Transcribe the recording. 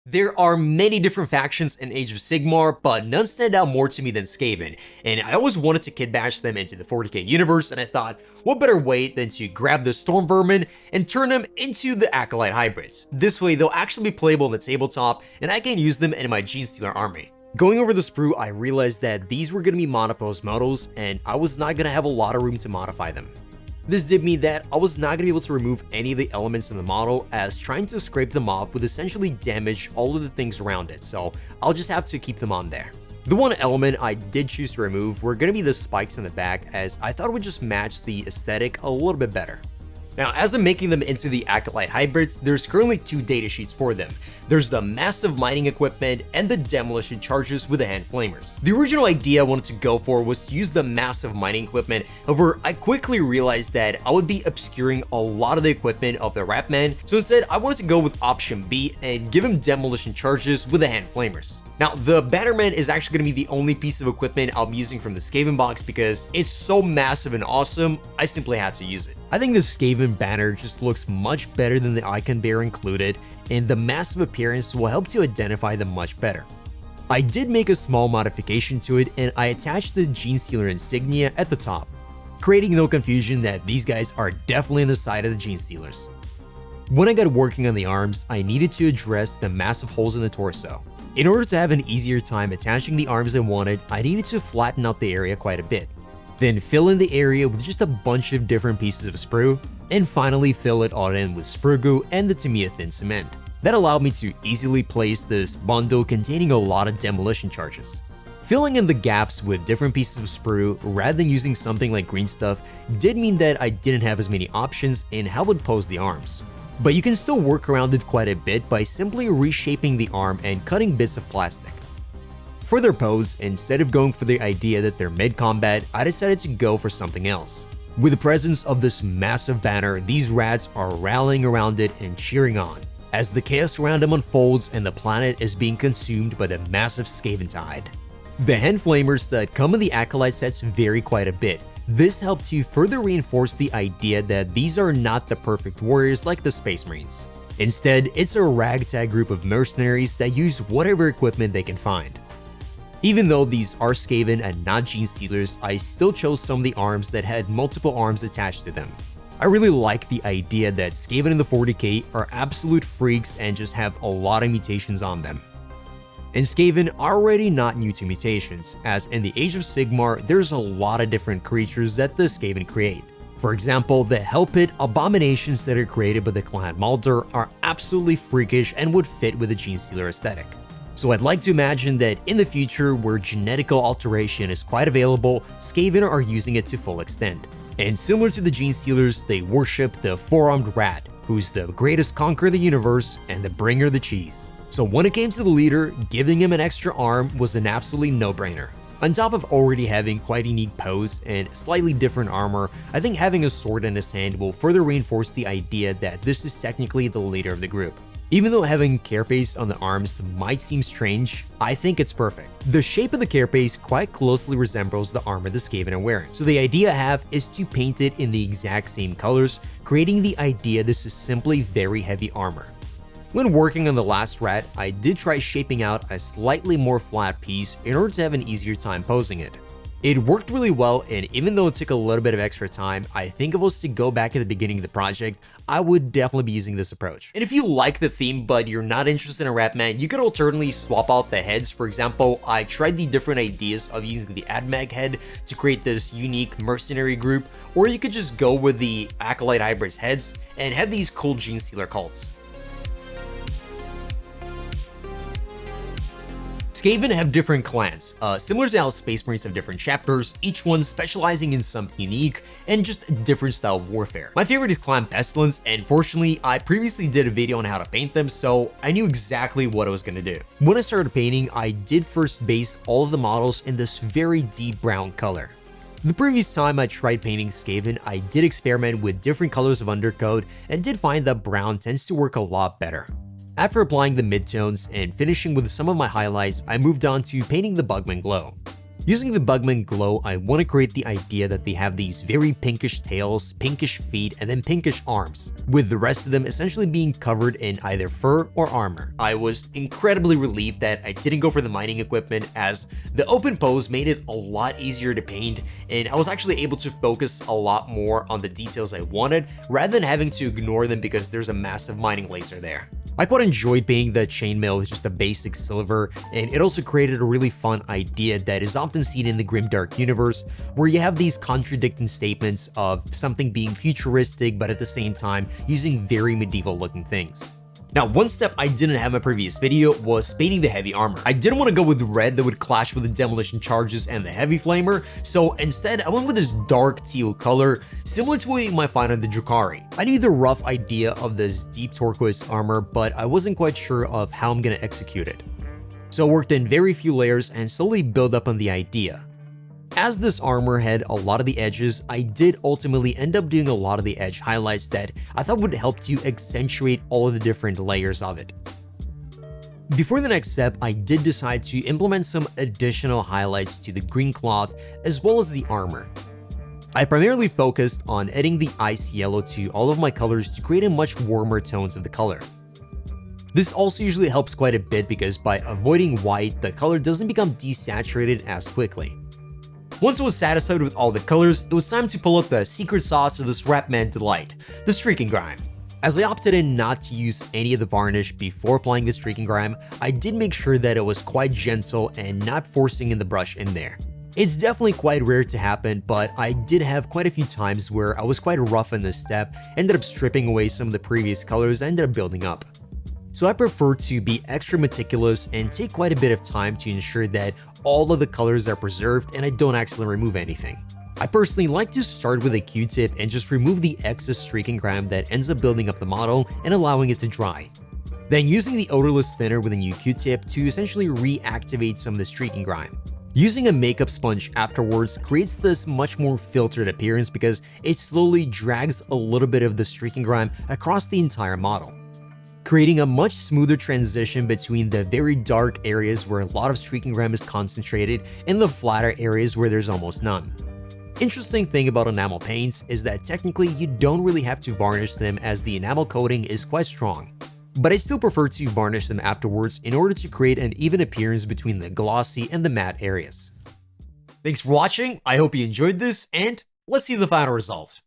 There are many different factions in Age of Sigmar, but none stand out more to me than Skaven, and I always wanted to kitbash them into the 40k universe, and I thought, what better way than to grab the Stormvermin and turn them into the Acolyte hybrids. This way they'll actually be playable on the tabletop, and I can use them in my Genestealer army. Going over the sprue, I realized that these were going to be monopose models, and I was not going to have a lot of room to modify them. This did mean that I was not going to be able to remove any of the elements in the model, as trying to scrape them off would essentially damage all of the things around it, so I'll just have to keep them on there. The one element I did choose to remove were going to be the spikes in the back, as I thought it would just match the aesthetic a little bit better. Now, as I'm making them into the Acolyte hybrids, there's currently two datasheets for them. There's the massive mining equipment and the demolition charges with the hand flamers. The original idea I wanted to go for was to use the massive mining equipment, however, I quickly realized that I would be obscuring a lot of the equipment of the Ratman, so instead I wanted to go with option B and give him demolition charges with the hand flamers. Now, the Bannerman is actually going to be the only piece of equipment I'll be using from the Skaven box because it's so massive and awesome, I simply had to use it. I think the Skaven banner just looks much better than the icon bearer included, and the massive appearance will help to identify them much better. I did make a small modification to it, and I attached the Genestealer insignia at the top, creating no confusion that these guys are definitely on the side of the Genestealers. When I got working on the arms, I needed to address the massive holes in the torso. In order to have an easier time attaching the arms I wanted, I needed to flatten out the area quite a bit, then fill in the area with just a bunch of different pieces of sprue, and finally fill it all in with sprue goo and the Tamiya thin cement. That allowed me to easily place this bundle containing a lot of demolition charges. Filling in the gaps with different pieces of sprue rather than using something like green stuff did mean that I didn't have as many options in how I would pose the arms. But you can still work around it quite a bit by simply reshaping the arm and cutting bits of plastic. For their pose, instead of going for the idea that they're mid-combat, I decided to go for something else. With the presence of this massive banner, these rats are rallying around it and cheering on, as the chaos around them unfolds and the planet is being consumed by the massive Skaven tide. The hand flamers that come in the Acolyte sets vary quite a bit. This helped to further reinforce the idea that these are not the perfect warriors like the Space Marines. Instead, it's a ragtag group of mercenaries that use whatever equipment they can find. Even though these are Skaven and not Genestealers, I still chose some of the arms that had multiple arms attached to them. I really like the idea that Skaven in the 40k are absolute freaks and just have a lot of mutations on them. And Skaven are already not new to mutations, as in the Age of Sigmar there's a lot of different creatures that the Skaven create. For example, the Hell Pit abominations that are created by the clan Mulder are absolutely freakish and would fit with the Genestealer aesthetic. So I'd like to imagine that in the future, where genetical alteration is quite available, Skaven are using it to full extent. And similar to the Genestealers, they worship the four-armed rat, who's the greatest conqueror of the universe and the bringer of the cheese. So when it came to the leader, giving him an extra arm was an absolutely no-brainer. On top of already having quite a unique pose and slightly different armor, I think having a sword in his hand will further reinforce the idea that this is technically the leader of the group. Even though having carapace on the arms might seem strange, I think it's perfect. The shape of the carapace quite closely resembles the armor the Skaven are wearing, so the idea I have is to paint it in the exact same colors, creating the idea this is simply very heavy armor. When working on the last rat, I did try shaping out a slightly more flat piece in order to have an easier time posing it. It worked really well, and even though it took a little bit of extra time, I think if I was to go back at the beginning of the project, I would definitely be using this approach. And if you like the theme but you're not interested in a Ratman, you could alternately swap out the heads. For example, I tried the different ideas of using the Admag head to create this unique mercenary group, or you could just go with the Acolyte Hybrids heads and have these cool Genestealer cults. Skaven have different clans, similar to how Space Marines have different chapters, each one specializing in something unique and just a different style of warfare. My favorite is Clan Pestilence, and fortunately, I previously did a video on how to paint them, so I knew exactly what I was gonna do. When I started painting, I did first base all of the models in this very deep brown color. The previous time I tried painting Skaven, I did experiment with different colors of undercoat and did find that brown tends to work a lot better. After applying the midtones and finishing with some of my highlights, I moved on to painting the Bugman Glow. Using the Bugman Glow, I want to create the idea that they have these very pinkish tails, pinkish feet, and then pinkish arms, with the rest of them essentially being covered in either fur or armor. I was incredibly relieved that I didn't go for the mining equipment, as the open pose made it a lot easier to paint, and I was actually able to focus a lot more on the details I wanted, rather than having to ignore them because there's a massive mining laser there. I quite enjoyed painting the chainmail with just a basic silver, and it also created a really fun idea that is often seen in the grimdark universe, where you have these contradicting statements of something being futuristic but at the same time using very medieval looking things. Now, one step I didn't have in my previous video was painting the heavy armor. I didn't want to go with red that would clash with the demolition charges and the heavy flamer, so instead I went with this dark teal color, similar to what you might find on the Drukhari. I knew the rough idea of this deep turquoise armor, but I wasn't quite sure of how I'm gonna execute it. So I worked in very few layers and slowly built up on the idea. As this armor had a lot of the edges, I did ultimately end up doing a lot of the edge highlights that I thought would help to accentuate all of the different layers of it. Before the next step, I did decide to implement some additional highlights to the green cloth as well as the armor. I primarily focused on adding the ice yellow to all of my colors to create a much warmer tones of the color. This also usually helps quite a bit because by avoiding white, the color doesn't become desaturated as quickly. Once I was satisfied with all the colors, it was time to pull out the secret sauce of this Rap Man delight, the streaking grime. As I opted in not to use any of the varnish before applying the streaking grime, I did make sure that it was quite gentle and not forcing in the brush in there. It's definitely quite rare to happen, but I did have quite a few times where I was quite rough in this step, ended up stripping away some of the previous colors that ended up building up. So I prefer to be extra meticulous and take quite a bit of time to ensure that all of the colors are preserved and I don't accidentally remove anything. I personally like to start with a Q-tip and just remove the excess streaking grime that ends up building up the model and allowing it to dry. Then using the odorless thinner with a new Q-tip to essentially reactivate some of the streaking grime. Using a makeup sponge afterwards creates this much more filtered appearance because it slowly drags a little bit of the streaking grime across the entire model, creating a much smoother transition between the very dark areas where a lot of streaking grime is concentrated and the flatter areas where there's almost none. Interesting thing about enamel paints is that technically you don't really have to varnish them as the enamel coating is quite strong, but I still prefer to varnish them afterwards in order to create an even appearance between the glossy and the matte areas. Thanks for watching, I hope you enjoyed this, and let's see the final result.